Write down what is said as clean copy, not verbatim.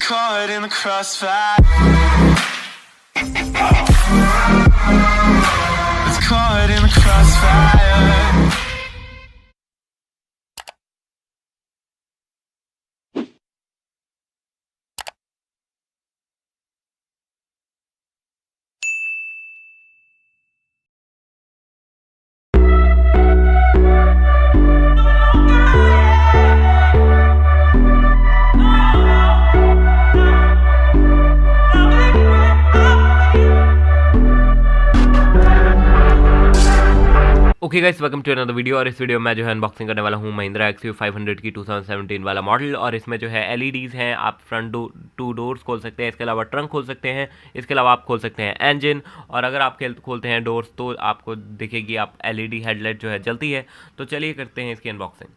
caught in the crossfire. It's caught in the crossfire. Okay guys, welcome to another video. और इस video में जो है unboxing करने वाला हूँ महिंद्रा XUV 500 की 2017 वाला मॉडल। और इसमें जो है LEDs हैं, आप फ्रंट टू डोर्स खोल सकते हैं, इसके अलावा ट्रंक खोल सकते हैं, इसके अलावा आप खोल सकते हैं इंजन। और अगर आप खोलते हैं डोर्स तो आपको दिखेगी आप LED हेडलाइट जो है जलती है। तो चलिए करते हैं इसकी अनबॉक्सिंग।